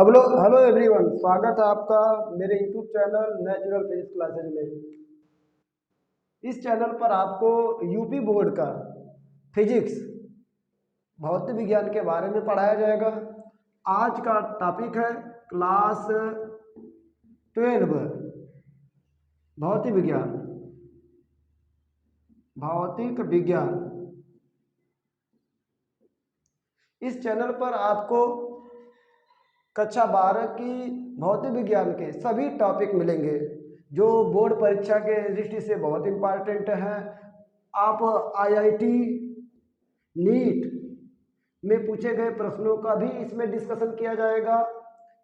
Hello hello everyone, स्वागत है आपका मेरे YouTube channel natural physics classes में। इस चैनल पर आपको यूपी बोर्ड का फिजिक्स भौतिक विज्ञान के बारे में पढ़ाया जाएगा। आज का टॉपिक है क्लास 12 भौतिक विज्ञान। भौतिक विज्ञान इस चैनल पर आपको कक्षा 12 की भौतिक विज्ञान के सभी टॉपिक मिलेंगे जो बोर्ड परीक्षा के दृष्टि से बहुत इम्पॉर्टेंट हैं। आप आईआईटी नीट में पूछे गए प्रश्नों का भी इसमें डिस्कशन किया जाएगा।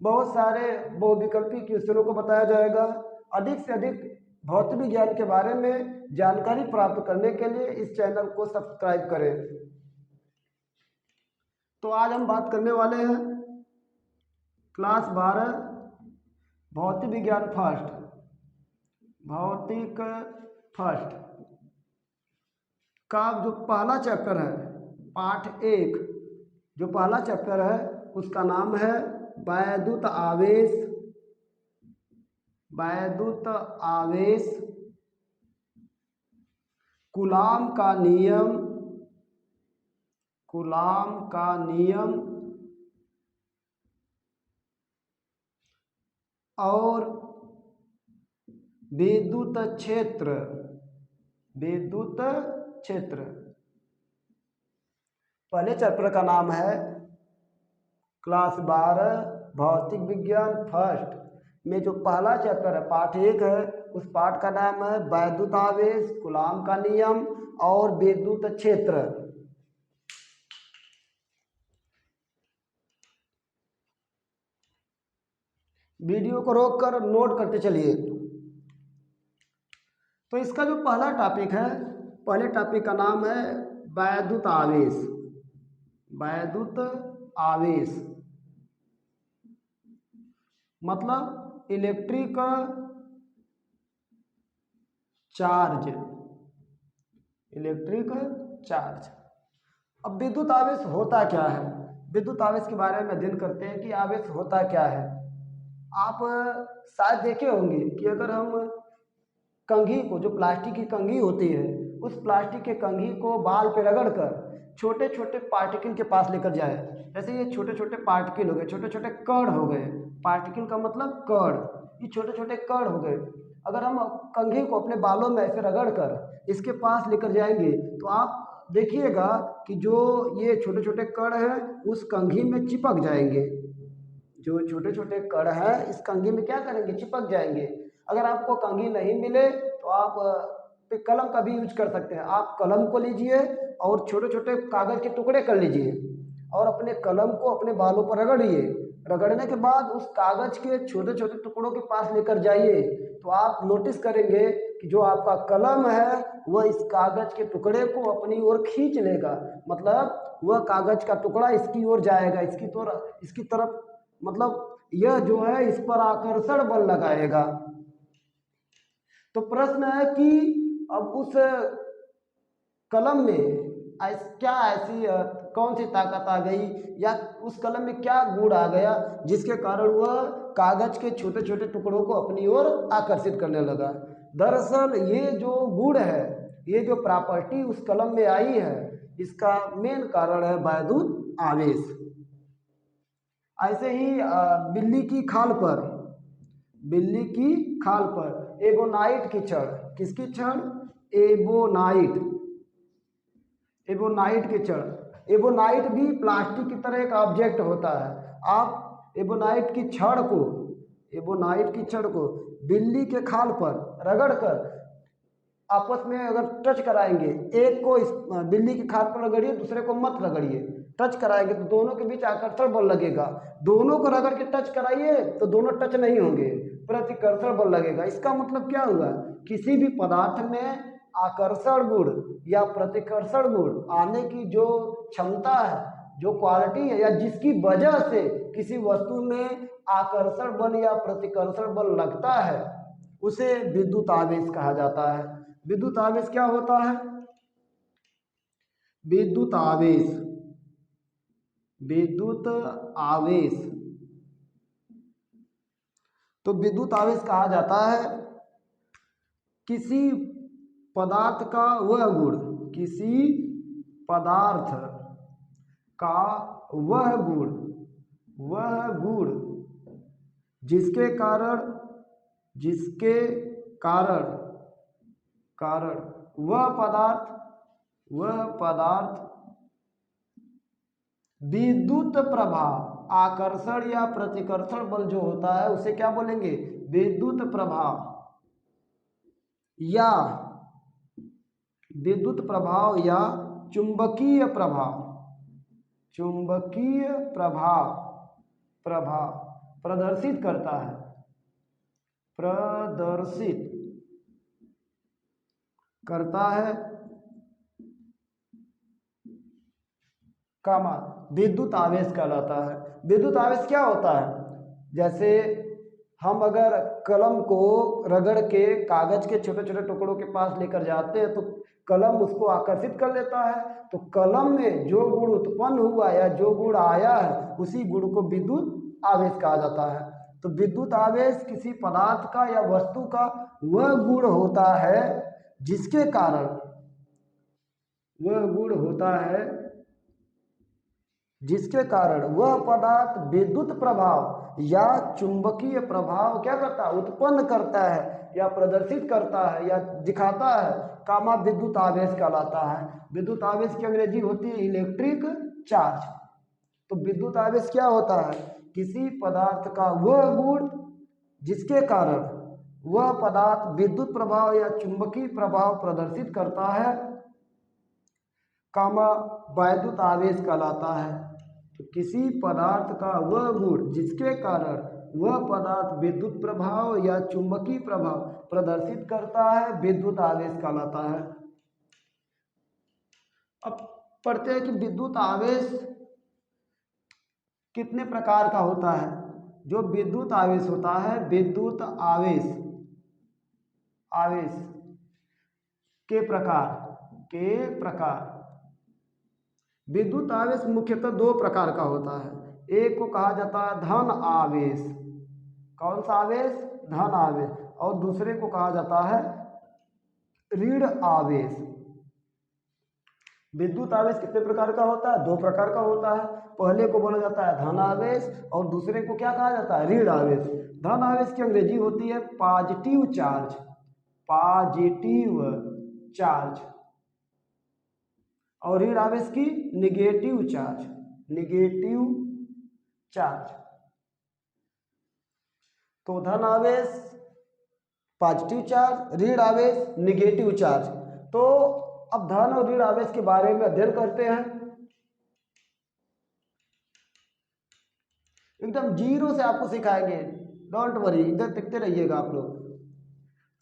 बहुत सारे बहुविकल्पी क्वेश्चनों को बताया जाएगा। अधिक से अधिक भौतिक विज्ञान के बारे में जानकारी प्राप्त करने के लिए इस चैनल को सब्सक्राइब करें। तो आज हम बात करने वाले हैं क्लास 12 भौतिक विज्ञान फर्स्ट, भौतिक फर्स्ट का जो पहला चैप्टर है, पाठ 1 जो पहला चैप्टर है उसका नाम है वैद्युत आवेश। वैद्युत आवेश, कूलाम का नियम, कूलाम का नियम और विद्युत क्षेत्र। विद्युत क्षेत्र पहले चैप्टर का नाम है क्लास 12 भौतिक विज्ञान फर्स्ट में जो पहला चैप्टर है पाठ 1 है, उस पाठ का नाम है वैद्युत आवेश, कूलाम का नियम और विद्युत क्षेत्र। वीडियो को रोककर नोट करते चलिए। तो इसका जो पहला टॉपिक है, पहले टॉपिक का नाम है वैद्युत आवेश। वैद्युत आवेश मतलब इलेक्ट्रिक चार्ज। Electric charge. अब विद्युत आवेश होता क्या है? विद्युत आवेश के बारे में अध्ययन करते हैं कि आवेश होता क्या है। आप शायद देखे होंगे कि अगर हम कंघी को, जो प्लास्टिक की कंघी होती है, उस प्लास्टिक के कंघी को बाल पे रगड़ कर छोटे छोटे पार्टिकल के पास लेकर जाए, जैसे ये छोटे छोटे पार्टिकल हो गए, छोटे छोटे कण हो गए। पार्टिकल का मतलब कण, ये छोटे छोटे कण हो गए। अगर हम कंघी को अपने बालों में ऐसे रगड़ कर इसके पास लेकर जाएंगे तो आप देखिएगा कि जो ये छोटे छोटे कण हैं उस कंघी में चिपक जाएंगे। जो छोटे छोटे कण हैं इस कंघी में क्या करेंगे? चिपक जाएंगे। अगर आपको कंघी नहीं मिले तो आप कलम का भी यूज कर सकते हैं। आप कलम को लीजिए और छोटे छोटे कागज के टुकड़े कर लीजिए और अपने कलम को अपने बालों पर रगड़िए। रगड़ने के बाद उस कागज के छोटे छोटे टुकड़ों के पास लेकर जाइए तो आप नोटिस करेंगे कि जो आपका कलम है वह इस कागज के टुकड़े को अपनी ओर खींच लेगा। मतलब वह कागज का टुकड़ा इसकी ओर जाएगा, इसकी तरफ, मतलब यह जो है इस पर आकर्षण बल लगाएगा। तो प्रश्न है कि अब उस कलम में क्या ऐसी कौन सी ताकत आ गई या उस कलम में क्या गुण आ गया जिसके कारण वह कागज के छोटे छोटे टुकड़ों को अपनी ओर आकर्षित करने लगा। दरअसल ये जो गुण है, ये जो प्रॉपर्टी उस कलम में आई है, इसका मेन कारण है वैद्युत आवेश। ऐसे ही बिल्ली की खाल पर, बिल्ली की खाल पर एबोनाइट की छड़, किसकी छड़? एबोनाइट। एबोनाइट की छड़। एबोनाइट भी प्लास्टिक की तरह एक ऑब्जेक्ट होता है। आप एबोनाइट की छड़ को, एबोनाइट की छड़ को बिल्ली के खाल पर रगड़कर आपस में अगर टच कराएंगे, एक को इस बिल्ली की खाल पर रगड़िए, दूसरे को मत रगड़िए। टच कराएंगे तो दोनों के बीच आकर्षण बल लगेगा। दोनों को रगड़ के टच कराइए तो दोनों टच नहीं होंगे, प्रतिकर्षण बल लगेगा। इसका मतलब क्या हुआ? किसी भी पदार्थ में आकर्षण गुण या प्रतिकर्षण गुण आने की जो क्षमता है, जो क्वालिटी है, या जिसकी वजह से किसी वस्तु में आकर्षण बल या प्रतिकर्षण बल लगता है, उसे विद्युत आवेश कहा जाता है। विद्युत आवेश क्या होता है? विद्युत आवेश, विद्युत आवेश तो विद्युत आवेश कहा जाता है किसी पदार्थ का वह गुण, किसी पदार्थ का वह गुण जिसके कारण वह पदार्थ विद्युत प्रभाव, आकर्षण या प्रतिकर्षण बल जो होता है उसे क्या बोलेंगे, विद्युत प्रभाव या चुंबकीय प्रभाव प्रदर्शित करता है कामा विद्युत आवेश कहलाता है। विद्युत आवेश क्या होता है, जैसे हम अगर कलम को रगड़ के कागज के छोटे छोटे टुकड़ों के पास लेकर जाते हैं तो कलम उसको आकर्षित कर लेता है, तो कलम में जो गुण उत्पन्न हुआ या जो गुण आया है उसी गुण को विद्युत आवेश कहा जाता है। तो विद्युत आवेश किसी पदार्थ का या वस्तु का वह गुण होता है जिसके कारण वह पदार्थ विद्युत प्रभाव या चुंबकीय प्रभाव क्या करता है, उत्पन्न करता है या प्रदर्शित करता है या दिखाता है, कामा विद्युत आवेश कहलाता है। विद्युत आवेश की अंग्रेजी होती है इलेक्ट्रिक चार्ज। तो विद्युत आवेश क्या होता है, किसी पदार्थ का वह गुण जिसके कारण वह पदार्थ विद्युत प्रभाव या चुंबकीय प्रभाव प्रदर्शित करता है, कामा वैद्युत आवेश कहलाता है। तो किसी पदार्थ का वह गुण जिसके कारण वह पदार्थ विद्युत प्रभाव या चुंबकीय प्रभाव प्रदर्शित करता है, विद्युत आवेश कहलाता है। अब पढ़ते हैं कि विद्युत आवेश कितने प्रकार का होता है। जो विद्युत आवेश होता है, विद्युत आवेश के प्रकार विद्युत आवेश मुख्यतः दो प्रकार का होता है। एक को कहा जाता है धन आवेश, कौन सा आवेश, धन आवेश, और दूसरे को कहा जाता है ऋण आवेश। विद्युत आवेश कितने प्रकार का होता है, दो प्रकार का होता है। पहले को बोला जाता है धन आवेश और दूसरे को क्या कहा जाता है, ऋण आवेश। धन आवेश की अंग्रेजी होती है पॉजिटिव चार्ज और ऋण आवेश की निगेटिव चार्ज। तो धन आवेश पॉजिटिव चार्ज, ऋण आवेश निगेटिव चार्ज। तो अब धन और ऋण आवेश के बारे में अध्ययन करते हैं। एकदम जीरो से आपको सिखाएंगे, डोंट वरी, इधर देखते रहिएगा आप लोग।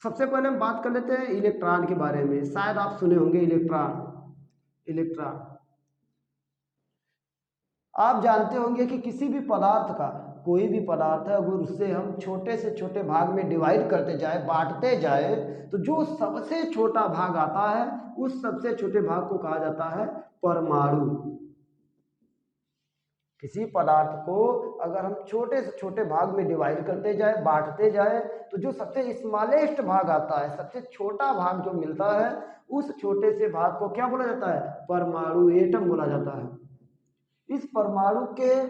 सबसे पहले हम बात कर लेते हैं इलेक्ट्रॉन के बारे में। शायद आप सुने होंगे इलेक्ट्रॉन। आप जानते होंगे कि किसी भी पदार्थ का, कोई भी पदार्थ है, अगर उससे हम छोटे से छोटे भाग में डिवाइड करते जाए, बांटते जाए, तो जो सबसे छोटा भाग आता है उस सबसे छोटे भाग को कहा जाता है परमाणु। किसी पदार्थ को अगर हम छोटे से छोटे भाग में डिवाइड करते जाए, बांटते जाए, तो जो सबसे स्मॉलेस्ट भाग आता है, सबसे छोटा भाग जो मिलता है, उस छोटे से भाग को क्या बोला जाता है, परमाणु, एटम बोला जाता है। इस परमाणु के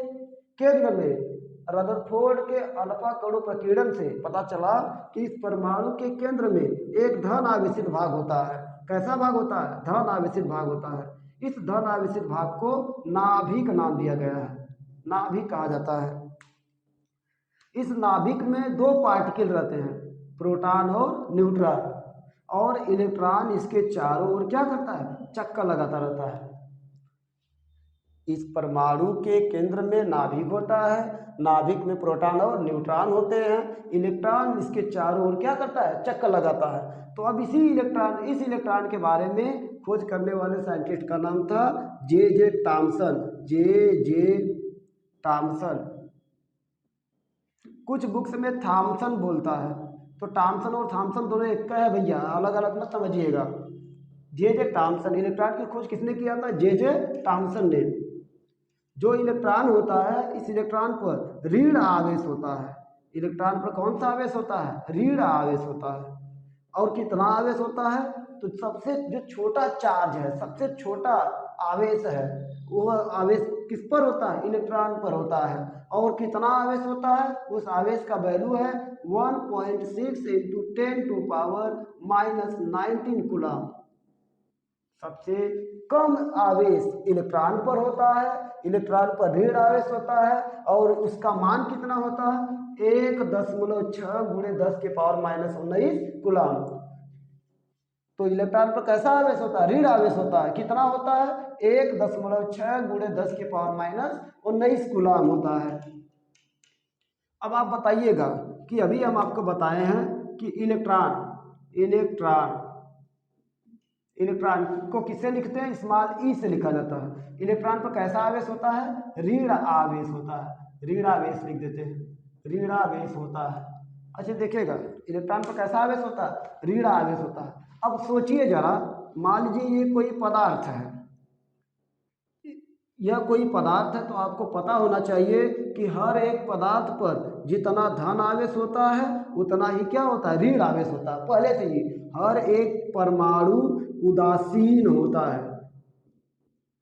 केंद्र में रदरफोर्ड के अल्फा कणु प्रकीर्णन से पता चला कि इस परमाणु के केंद्र में एक धन आवेशित भाग होता है। कैसा भाग होता है, धन आवेशित भाग होता है। इस धन आवेशित भाग को नाभिक नाम दिया गया है, नाभिक कहा जाता है। इस नाभिक में दो पार्टिकल रहते हैं, प्रोटॉन और न्यूट्रॉन, और इलेक्ट्रॉन इसके चारों ओर क्या करता है, चक्कर लगाता रहता है। इस परमाणु के केंद्र में नाभिक होता है, नाभिक में प्रोटॉन और न्यूट्रॉन होते हैं, इलेक्ट्रॉन इसके चारों ओर क्या करता है, चक्कर लगाता है। तो अब इस इलेक्ट्रॉन के बारे में खोज करने वाले साइंटिस्ट का नाम था जे टॉमसन। कुछ बुक्स में थॉमसन बोलता है, तो टॉमसन और थॉमसन दोनों एक का है भैया, अलग अलग मत समझिएगा। जे टॉमसन, इलेक्ट्रॉन की खोज किसने किया था, जे टॉमसन ने। जो इलेक्ट्रॉन होता है, इस इलेक्ट्रॉन पर ऋण आवेश होता है। इलेक्ट्रॉन पर कौन सा आवेश होता है? ऋण आवेश होता है। और कितना आवेश होता है? तो सबसे जो छोटा चार्ज है, सबसे छोटा आवेश है, वो आवेश किस पर होता है? इलेक्ट्रॉन पर होता है। और कितना आवेश होता है? उस आवेश का वैल्यू है 1.6 इंटू 10⁻⁻19 कूलम। सबसे कम आवेश इलेक्ट्रॉन पर होता है, इलेक्ट्रॉन पर ऋण आवेश होता है, और उसका मान कितना होता है? 1.6 गुणे 10⁻⁻19 कूलम। तो इलेक्ट्रॉन पर कैसा आवेश होता है? ऋण आवेश होता है। कितना होता है? 1.6 गुणे 10⁻⁻19 कूलम होता है। अब आप बताइएगा कि अभी हम आपको बताए हैं कि इलेक्ट्रॉन को किससे लिखते हैं? स्मॉल ई से लिखा जाता है। इलेक्ट्रॉन पर कैसा आवेश होता है? ऋण आवेश होता है। ऋण आवेश लिख देते हैं, ऋण आवेश होता है। अच्छा देखिएगा, इलेक्ट्रॉन पर कैसा आवेश होता है? ऋण आवेश होता है। अब सोचिए जरा, मान लीजिए ये कोई पदार्थ है, यह कोई पदार्थ है, तो आपको पता होना चाहिए कि हर एक पदार्थ पर जितना धन आवेश होता है उतना ही क्या होता है? ऋण आवेश होता है। पहले से ही हर एक परमाणु उदासीन होता है।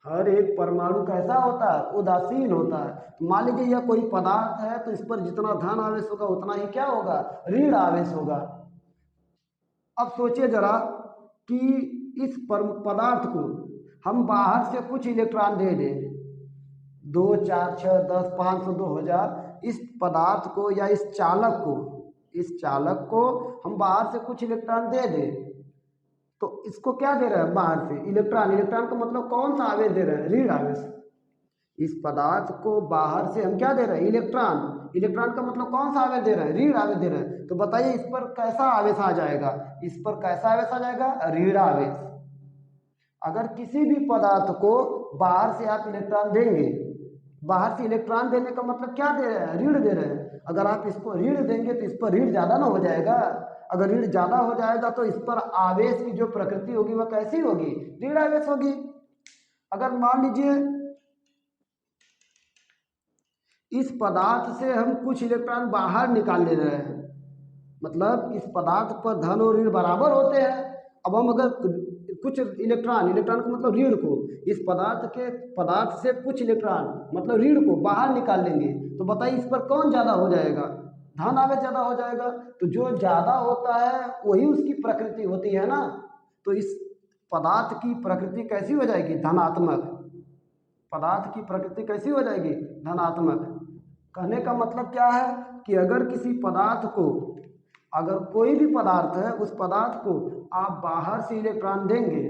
हर एक परमाणु कैसा होता है? उदासीन होता है। मान लीजिए यह कोई पदार्थ है, तो इस पर जितना धन आवेश होगा उतना ही क्या होगा? ऋण आवेश होगा। अब सोचिए जरा कि इस पदार्थ को हम बाहर से कुछ इलेक्ट्रॉन दे दें, 2, 4, 6, 10, 500, 2000, इस पदार्थ को या इस चालक को हम बाहर से कुछ इलेक्ट्रॉन दे दें, तो इसको क्या दे रहे हैं? बाहर से इलेक्ट्रॉन। इलेक्ट्रॉन का मतलब कौन सा आवेश दे रहे हैं? ऋण आवेश। इस पदार्थ को बाहर से हम क्या दे रहे हैं? इलेक्ट्रॉन। इलेक्ट्रॉन का मतलब कौन सा आवेश दे रहे हैं? ऋण आवेश दे रहे हैं। तो बताइए इस पर कैसा आवेश आ जाएगा? इस पर कैसा आवेश आ जाएगा? ऋण आवेश। अगर किसी भी पदार्थ को बाहर से आप इलेक्ट्रॉन देंगे, बाहर से इलेक्ट्रॉन देने का मतलब क्या दे रहे हैं? ऋण दे रहे हैं। अगर आप इसको ऋण देंगे तो इस पर ऋण ज्यादा ना हो जाएगा? अगर ऋण ज्यादा हो जाएगा तो इस पर आवेश की जो प्रकृति होगी वह कैसी होगी? ऋण आवेश होगी। अगर मान लीजिए इस पदार्थ से हम कुछ इलेक्ट्रॉन बाहर निकाल ले रहे हैं, मतलब इस पदार्थ पर धन और ऋण बराबर होते हैं। अब हम अगर कुछ इलेक्ट्रॉन का मतलब ऋण को, इस पदार्थ से कुछ इलेक्ट्रॉन मतलब ऋण को बाहर निकाल लेंगे, तो बताइए इस पर कौन ज़्यादा हो जाएगा? धन आवेश ज़्यादा हो जाएगा। तो जो ज़्यादा होता है वही उसकी प्रकृति होती है ना। तो इस पदार्थ की प्रकृति कैसी हो जाएगी? धनात्मक। पदार्थ की प्रकृति कैसी हो जाएगी? धनात्मक। कहने का मतलब क्या है कि अगर किसी पदार्थ को, अगर कोई भी पदार्थ है, उस पदार्थ को आप बाहर से इलेक्ट्रॉन देंगे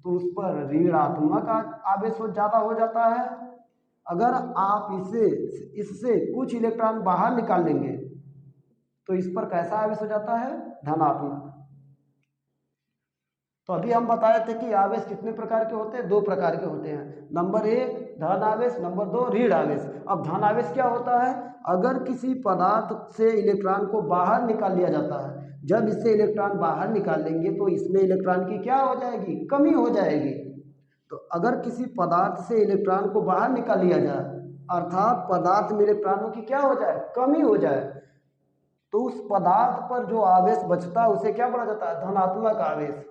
तो उस पर ऋणात्मक आवेश ज़्यादा हो जाता है। अगर आप इससे कुछ इलेक्ट्रॉन बाहर निकाल लेंगे तो इस पर कैसा आवेश हो जाता है? धनात्मक। तो अभी हम बताए थे कि आवेश कितने प्रकार के होते हैं? 2 प्रकार के होते हैं। नंबर 1 धन आवेश, नंबर 2 ऋण आवेश। अब धन आवेश क्या होता है? अगर किसी पदार्थ से इलेक्ट्रॉन को बाहर निकाल लिया जाता है, जब इससे इलेक्ट्रॉन बाहर निकाल लेंगे तो इसमें इलेक्ट्रॉन की क्या हो जाएगी? कमी हो जाएगी। तो अगर किसी पदार्थ से इलेक्ट्रॉन को बाहर निकाल लिया जाए, अर्थात पदार्थ में इलेक्ट्रॉनों की क्या हो जाए? कमी हो जाए, तो उस पदार्थ पर जो आवेश बचता है उसे क्या बोला जाता है? धनात्मक आवेश।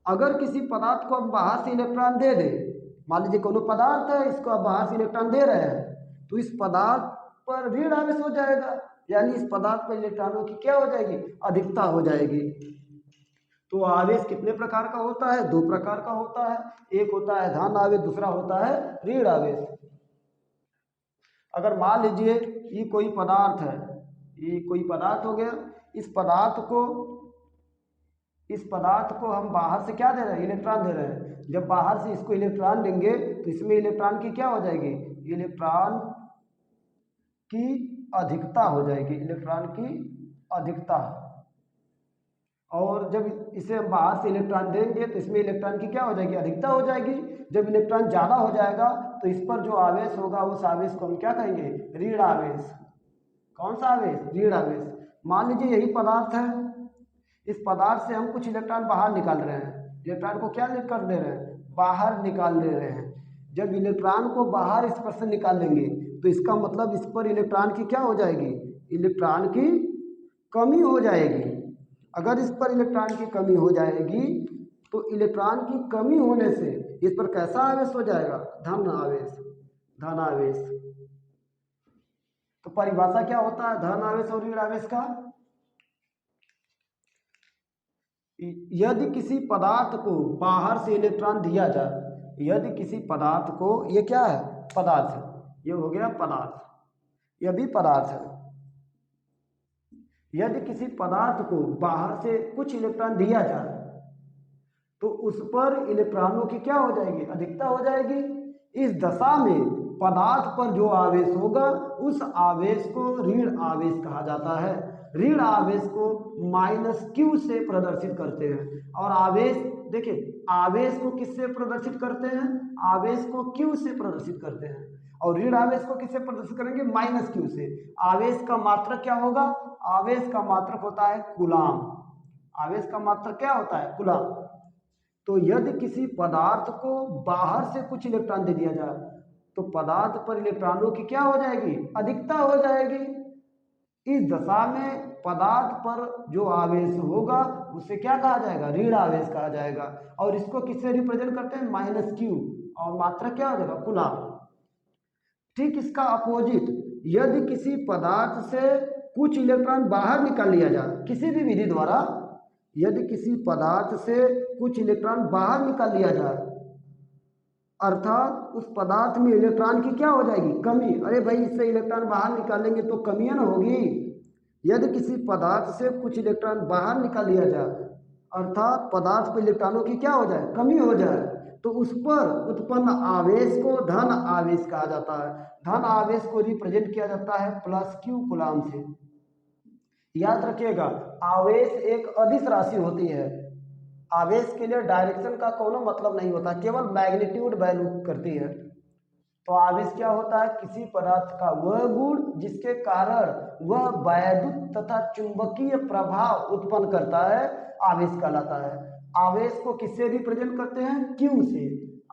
अगर किसी पदार्थ को हम बाहर से इलेक्ट्रॉन दे दें, मान लीजिए कोनो पदार्थ है, इसको आप बाहर से इलेक्ट्रॉन दे रहे हैं, तो इस पदार्थ पर ऋण आवेश हो जाएगा, यानी इस पदार्थ पर इलेक्ट्रॉनों की क्या हो जाएगी? अधिकता हो जाएगी। तो आवेश कितने प्रकार का होता है? 2 प्रकार का होता है। एक होता है धन आवेश, दूसरा होता है ऋण आवेश। अगर मान लीजिए ये कोई पदार्थ है, ये कोई पदार्थ हो गया, इस पदार्थ को हम बाहर से क्या दे रहे हैं? इलेक्ट्रॉन दे रहे हैं। जब बाहर से इसको इलेक्ट्रॉन देंगे तो इसमें इलेक्ट्रॉन की क्या हो जाएगी? इलेक्ट्रॉन की अधिकता हो जाएगी, इलेक्ट्रॉन की अधिकता। और जब इसे हम बाहर से इलेक्ट्रॉन देंगे तो इसमें इलेक्ट्रॉन की क्या हो जाएगी? अधिकता हो जाएगी। जब इलेक्ट्रॉन ज़्यादा हो जाएगा तो इस पर जो आवेश होगा उस आवेश को हम क्या कहेंगे? ऋण आवेश। कौन सा आवेश? ऋण आवेश। मान लीजिए यही पदार्थ है, इस पदार्थ से हम कुछ इलेक्ट्रॉन बाहर निकाल रहे हैं, इलेक्ट्रॉन को क्या कर दे रहे हैं? बाहर निकाल दे रहे हैं। जब इलेक्ट्रॉन को बाहर इस पर से निकाल लेंगे तो इसका मतलब इस पर इलेक्ट्रॉन की क्या हो जाएगी? इलेक्ट्रॉन की कमी हो जाएगी। अगर इस पर इलेक्ट्रॉन की कमी हो जाएगी तो इलेक्ट्रॉन की कमी होने से इस पर कैसा आवेश हो जाएगा? धन आवेश, धन आवेश। तो परिभाषा क्या होता है धन आवेश और ऋण आवेश का? यदि किसी पदार्थ को बाहर से इलेक्ट्रॉन दिया जाए, यदि किसी पदार्थ को, ये क्या है? पदार्थ है, ये हो गया पदार्थ, यह भी पदार्थ है। यदि किसी पदार्थ को बाहर से कुछ इलेक्ट्रॉन दिया जाए तो उस पर इलेक्ट्रॉनों की क्या हो जाएगी? अधिकता हो जाएगी। इस दशा में पदार्थ पर जो आवेश होगा उस आवेश को ऋण आवेश कहा जाता है। ऋण आवेश को -q से प्रदर्शित करते हैं। और आवेश देखिए, आवेश को किससे प्रदर्शित करते हैं? आवेश को q से प्रदर्शित करते हैं। और ऋण आवेश को किससे प्रदर्शित करेंगे? -q से। आवेश का मात्रक क्या होगा? आवेश का मात्रक होता है कूलाम। आवेश का मात्रक क्या होता है? कूलाम। तो यदि किसी पदार्थ को बाहर से कुछ इलेक्ट्रॉन दे दिया जाए तो पदार्थ पर इलेक्ट्रॉनों की क्या हो जाएगी? अधिकता हो जाएगी। इस दशा में पदार्थ पर जो आवेश होगा उसे क्या कहा जाएगा? ऋण आवेश कहा जाएगा। और इसको किससे रिप्रेजेंट करते हैं? -q। और मात्रा क्या हो जाएगा? कूलाम। ठीक इसका अपोजिट, यदि किसी पदार्थ से कुछ इलेक्ट्रॉन बाहर निकाल लिया जाए किसी भी विधि द्वारा, यदि किसी पदार्थ से कुछ इलेक्ट्रॉन बाहर निकाल लिया जाए अर्थात उस पदार्थ में इलेक्ट्रॉन की क्या हो जाएगी? कमी। अरे भाई, इससे इलेक्ट्रॉन बाहर निकालेंगे तो कमियां ना होगी। यदि किसी पदार्थ से कुछ इलेक्ट्रॉन बाहर निकाल लिया जाए अर्थात पदार्थ पर इलेक्ट्रॉनों की क्या हो जाए? कमी हो जाए, तो उस पर उत्पन्न आवेश को धन आवेश कहा जाता है। धन आवेश को रिप्रेजेंट किया जाता है +q कूलाम से। याद रखिएगा, आवेश एक अदिश राशि होती है। आवेश के लिए डायरेक्शन का कोनो मतलब नहीं होता, केवल मैग्नीट्यूड वैल्यू करती है। तो आवेश क्या होता है? किसी पदार्थ का वह गुण जिसके कारण वह वैद्युत तथा चुंबकीय प्रभाव उत्पन्न करता है, आवेश कहलाता है। आवेश को किससे रिप्रेजेंट करते हैं? q से।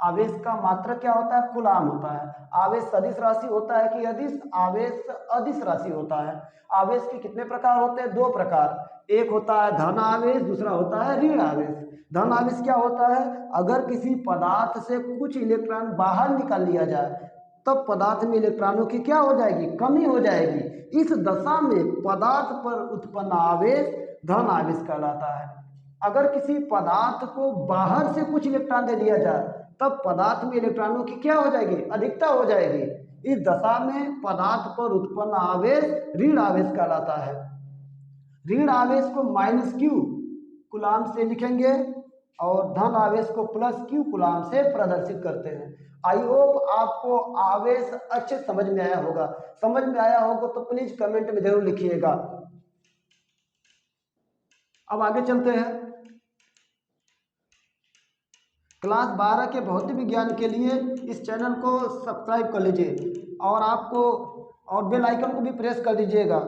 आवेश का मात्रक क्या होता है? कूलाम होता है। आवेश सदिश राशि होता है कि अदिश? आवेश अदिश राशि होता है। आवेश के कितने प्रकार होते हैं? 2 प्रकार। एक होता है धन आवेश, दूसरा होता है ऋण आवेश। धन आवेश क्या होता है? अगर किसी पदार्थ से कुछ इलेक्ट्रॉन बाहर निकाल लिया जाए तब पदार्थ में इलेक्ट्रॉनों की क्या हो जाएगी? कमी हो जाएगी। इस दशा में पदार्थ पर उत्पन्न आवेश धन आवेश कहलाता है। अगर किसी पदार्थ को बाहर से कुछ इलेक्ट्रॉन दे दिया जाए तब पदार्थ में इलेक्ट्रॉनों की क्या हो जाएगी? अधिकता हो जाएगी। इस दशा में पदार्थ पर उत्पन्न आवेश ऋण आवेश कहलाता है। ऋण आवेश को -q कूलाम से लिखेंगे और धन आवेश को +q कूलाम से प्रदर्शित करते हैं। आई होप आपको आवेश अच्छे समझ में आया होगा। समझ में आया होगा तो प्लीज कमेंट में जरूर लिखिएगा। अब आगे चलते हैं। क्लास 12 के भौतिक विज्ञान के लिए इस चैनल को सब्सक्राइब कर लीजिए और बेल आइकन को भी प्रेस कर दीजिएगा,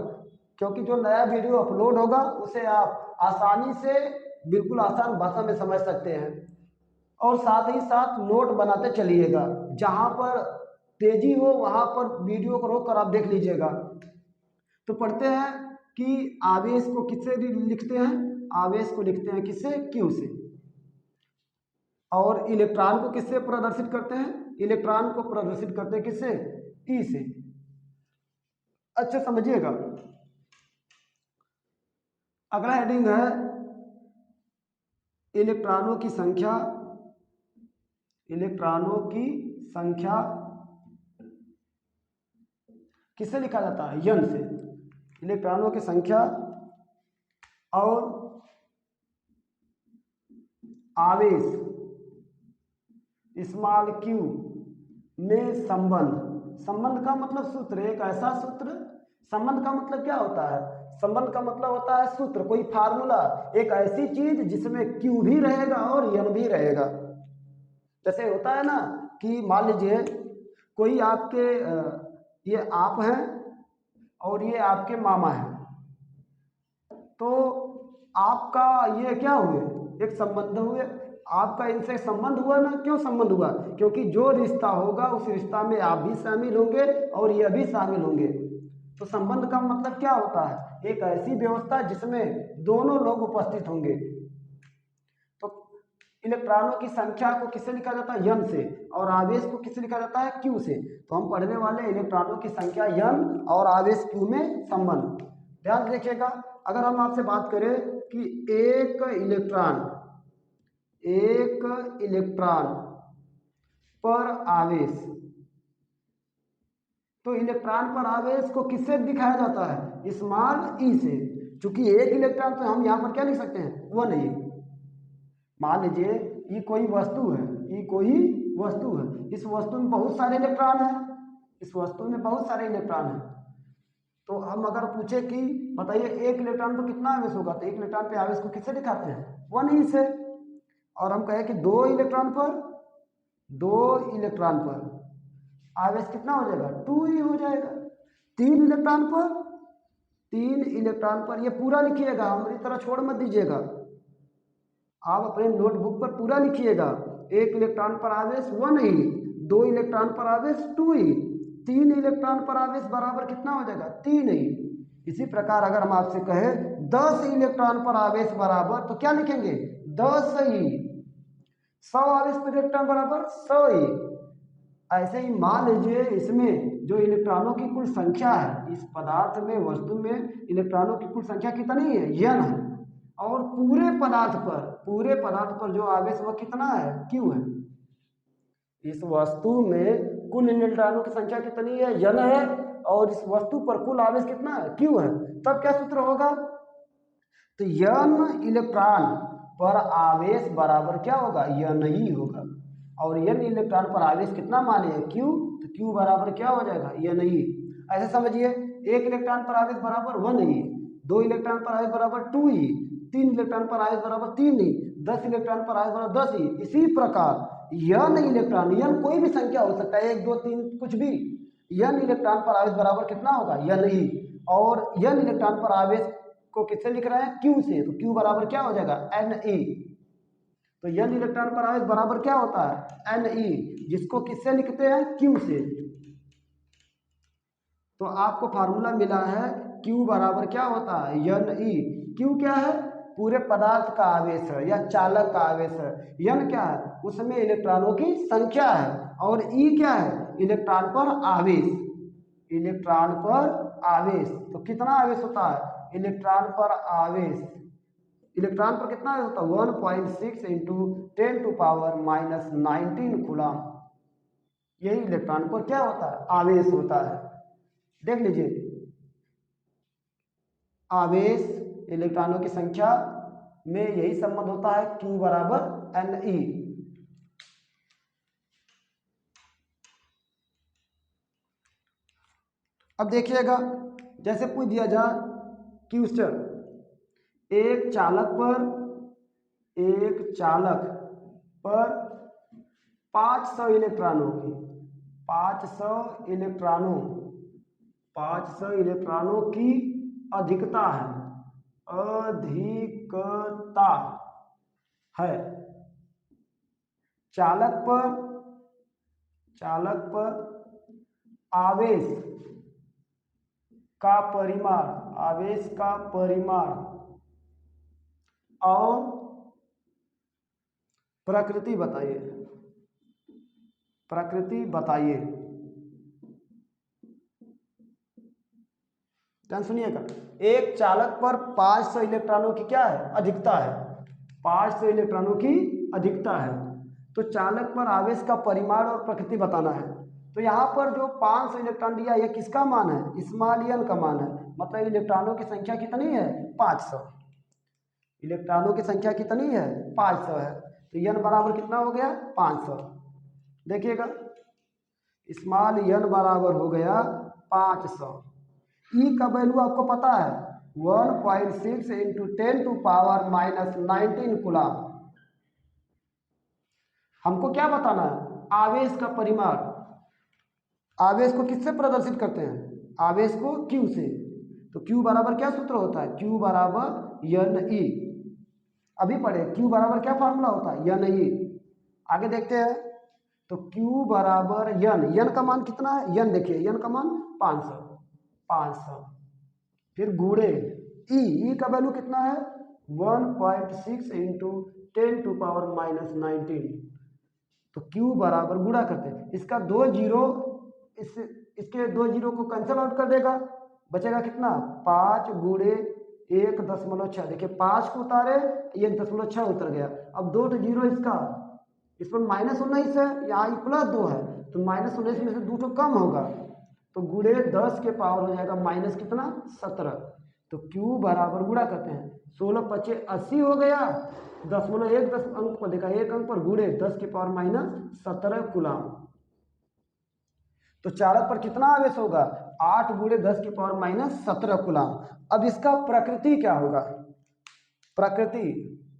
क्योंकि जो नया वीडियो अपलोड होगा उसे आप आसानी से बिल्कुल आसान भाषा में समझ सकते हैं। और साथ ही साथ नोट बनाते चलिएगा, जहाँ पर तेजी हो वहाँ पर वीडियो को रोक कर आप देख लीजिएगा। तो पढ़ते हैं कि आवेश को किससे लिखते हैं? आवेश को लिखते हैं किससे? q से। और इलेक्ट्रॉन को किससे प्रदर्शित करते हैं? इलेक्ट्रॉन को प्रदर्शित करते हैं किससे? E से। अच्छा समझिएगा। अगला हेडिंग है इलेक्ट्रॉनों की संख्या। इलेक्ट्रॉनों की संख्या किससे लिखा जाता है? n से। इलेक्ट्रॉनों की संख्या और आवेश q में संबंध का मतलब सूत्र, एक ऐसा सूत्र। संबंध का मतलब क्या होता है? संबंध का मतलब होता है सूत्र, कोई फार्मूला, एक ऐसी चीज जिसमें q भी रहेगा और n भी रहेगा। जैसे होता है ना कि मान लीजिए कोई आपके ये आप हैं और ये आपके मामा हैं, तो आपका ये क्या हुए? एक संबंध हुए। आपका इनसे संबंध हुआ ना? क्यों संबंध हुआ? क्योंकि जो रिश्ता होगा उस रिश्ता में आप भी शामिल होंगे और ये भी शामिल होंगे। तो संबंध का मतलब क्या होता है? एक ऐसी व्यवस्था जिसमें दोनों लोग उपस्थित होंगे। तो इलेक्ट्रॉनों की संख्या को किससे लिखा जाता है? n से, और आवेश को किससे लिखा जाता है? q से। तो हम पढ़ने वाले इलेक्ट्रॉनों की संख्या n और आवेश q में संबंध। ध्यान से देखिएगा, अगर हम आपसे बात करें कि एक इलेक्ट्रॉन पर आवेश, तो इलेक्ट्रॉन पर आवेश को किससे दिखाया जाता है? स्मॉल e से। चूंकि एक इलेक्ट्रॉन, तो हम यहाँ पर क्या लिख सकते हैं? 1e। मान लीजिए ये कोई वस्तु है, ये कोई वस्तु है, इस वस्तु में बहुत सारे इलेक्ट्रॉन हैं, इस वस्तु में बहुत सारे इलेक्ट्रॉन हैं। तो हम अगर पूछे कि बताइए एक इलेक्ट्रॉन पर कितना आवेश होगा, तो एक इलेक्ट्रॉन पे आवेश को किससे दिखाते हैं? 1e से। और हम कहें कि दो इलेक्ट्रॉन पर आवेश कितना हो जाएगा? 2e हो जाएगा। तीन इलेक्ट्रॉन पर ये पूरा लिखिएगा, हमारी तरह छोड़ मत दीजिएगा, आप अपने नोटबुक पर पूरा लिखिएगा। एक इलेक्ट्रॉन पर आवेश 1e, दो इलेक्ट्रॉन पर आवेश 2e, तीन इलेक्ट्रॉन पर आवेश बराबर कितना हो जाएगा? 3e। इसी प्रकार अगर हम आपसे कहें 10 इलेक्ट्रॉन पर आवेश बराबर, तो क्या लिखेंगे? 10e। 100 आवेश पर इलेक्ट्रॉन बराबर 100e। ऐसे ही मान लीजिए इसमें जो इलेक्ट्रॉनों की कुल संख्या है, इस पदार्थ में, वस्तु में इलेक्ट्रॉनों की कुल संख्या कितनी है? n है। और पूरे पदार्थ पर जो आवेश वह कितना है? q है। इस वस्तु में कुल इलेक्ट्रॉनों की संख्या कितनी है? n है। और इस वस्तु पर कुल आवेश कितना है? q है। तब क्या सूत्र होगा? तो n इलेक्ट्रॉन पर आवेश बराबर क्या होगा? n ही होगा। और n इलेक्ट्रॉन पर आवेश कितना माने? q, तो q बराबर क्या हो जाएगा? n ही। ऐसे समझिए, एक इलेक्ट्रॉन पर आवेश बराबर 1e, दो इलेक्ट्रॉन पर आवेश बराबर 2e, तीन इलेक्ट्रॉन पर आवेश बराबर 3e, 10 इलेक्ट्रॉन पर आवेश बराबर 10e। इसी प्रकार n इलेक्ट्रॉन, n कोई भी संख्या हो सकता है, 1 2 3 कुछ भी, n इलेक्ट्रॉन पर आवेश बराबर कितना होगा? n ही। और n इलेक्ट्रॉन पर आवेश को किससे लिख रहे हैं? q से। तो q बराबर क्या हो जाएगा? ne। तो n इलेक्ट्रॉन पर आवेश बराबर क्या होता है? ne, जिसको किससे लिखते हैं? q से। तो आपको फार्मूला मिला है q बराबर क्या होता है? ne। q क्या है? पूरे पदार्थ का आवेश है या चालक का आवेश है। n क्या है? उसमें इलेक्ट्रॉनों की संख्या है। और e क्या है? इलेक्ट्रॉन पर आवेश। तो कितना आवेश होता है? इलेक्ट्रॉन पर आवेश, इलेक्ट्रॉन पर कितना होता है? 1.6 इंटू 10⁻⁻19 कूलम। यही इलेक्ट्रॉन पर क्या होता है? आवेश होता है। देख लीजिए, आवेश इलेक्ट्रॉनों की संख्या में यही संबंध होता है, q बराबर ne। अब देखिएगा, जैसे पूछ दिया जाए क्वेश्चन, एक चालक पर 500 इलेक्ट्रॉनों की अधिकता है। चालक पर आवेश का परिमाण और प्रकृति बताइए। ध्यान सुनिएगा, एक चालक पर 500 इलेक्ट्रॉनों की क्या है? अधिकता है। 500 इलेक्ट्रॉनों की अधिकता है। तो चालक पर आवेश का परिमाण और प्रकृति बताना है। तो यहाँ पर जो 500 इलेक्ट्रॉन दिया, ये किसका मान है? स्मॉल n का मान है। मतलब इलेक्ट्रॉनों की संख्या कितनी है? 500। इलेक्ट्रॉनों की संख्या कितनी है? 500 है। तो n बराबर कितना हो गया? 500। देखिएगा, स्मॉल n बराबर हो गया 500। ई का वैल्यू आपको पता है 1.6 इंटू 10⁻⁻19 कूलम। हमको क्या बताना है? आवेश का परिमाण। आवेश को किससे प्रदर्शित करते हैं? आवेश को q से। तो q बराबर क्या सूत्र होता है? q बराबर ne। अभी पढ़े, q बराबर क्या फार्मूला होता है? ne। आगे देखते हैं, तो q बराबर n का मान कितना है? n देखिए, n का मान 500। 500। फिर गुणे ई का वैल्यू कितना है 1.6 इंटू 10⁻⁻19। तो Q बराबर गुणा करते हैं इसका 2 जीरो, इसके 2 जीरो को कैंसिल आउट कर देगा, बचेगा कितना 5 गुणे 1.6। देखिए 5 को उतारे 1.6 उतर गया। अब 2 जीरो इसका, इस पर -19 है, यहाँ +2 है, तो -19 में से 2 तो कम होगा, तो गुणे 10 के पावर हो जाएगा माइनस कितना 17। तो Q बराबर गुणा करते हैं 16 × 5 80 हो गया, 0.1 अंक पर देखा, एक अंक पर गुणे 10 के पावर -17 कूलाम। तो चालक पर कितना आवेश होगा 8 गुणे 10 के पावर -17 कूलाम। अब इसका प्रकृति क्या होगा, प्रकृति,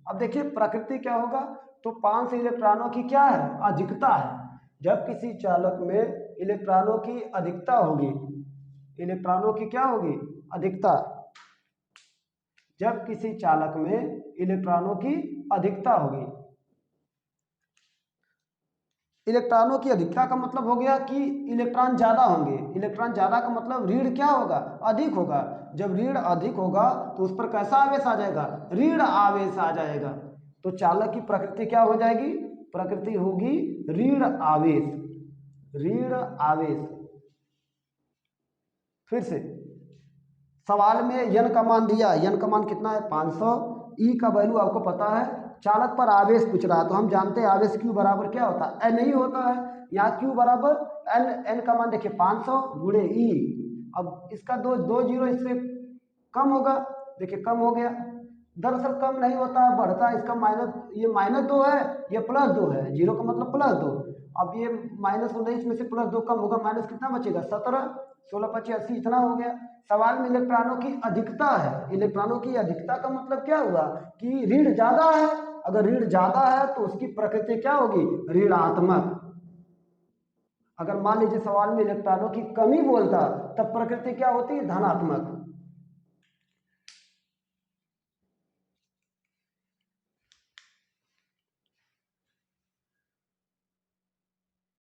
अब देखिए प्रकृति क्या होगा, तो 5 इलेक्ट्रॉनों की क्या है अधिकता है। जब किसी चालक में इलेक्ट्रॉनों की अधिकता होगी, इलेक्ट्रॉनों की क्या होगी अधिकता, जब किसी चालक में इलेक्ट्रॉनों की अधिकता होगी, इलेक्ट्रॉनों की अधिकता का मतलब हो गया कि इलेक्ट्रॉन ज्यादा होंगे। इलेक्ट्रॉन ज्यादा का मतलब ऋण क्या होगा अधिक होगा। जब ऋण अधिक होगा तो उस पर कैसा आवेश आ जाएगा ऋण आवेश आ जाएगा। तो चालक की प्रकृति क्या हो जाएगी, प्रकृति होगी ऋण आवेश, ऋण आवेश। फिर से सवाल में यन का मान दिया, यन का मान कितना है 500, ई का वैल्यू आपको पता है, चालक पर आवेश पूछ रहा है तो हम जानते हैं आवेश Q बराबर क्या होता है एन ही होता है। यहाँ Q बराबर एन, एन का मान देखिए 500 गुणे ई। अब इसका दो जीरो इससे कम होगा, देखिए कम हो गया, दरअसल कम नहीं होता है बढ़ता है, इसका माइनस, ये -2 है ये +2 है, जीरो का मतलब +2। अब ये -19 में से +2 कम होगा, माइनस कितना बचेगा 17, 16 × 5 80 इतना हो गया। सवाल में इलेक्ट्रॉनों की अधिकता है, इलेक्ट्रॉनों की अधिकता का मतलब क्या हुआ कि ऋण ज्यादा है, अगर ऋण ज्यादा है तो उसकी प्रकृति क्या होगी ऋणात्मक। अगर मान लीजिए सवाल में इलेक्ट्रॉनों की कमी बोलता तब प्रकृति क्या होती है धनात्मक।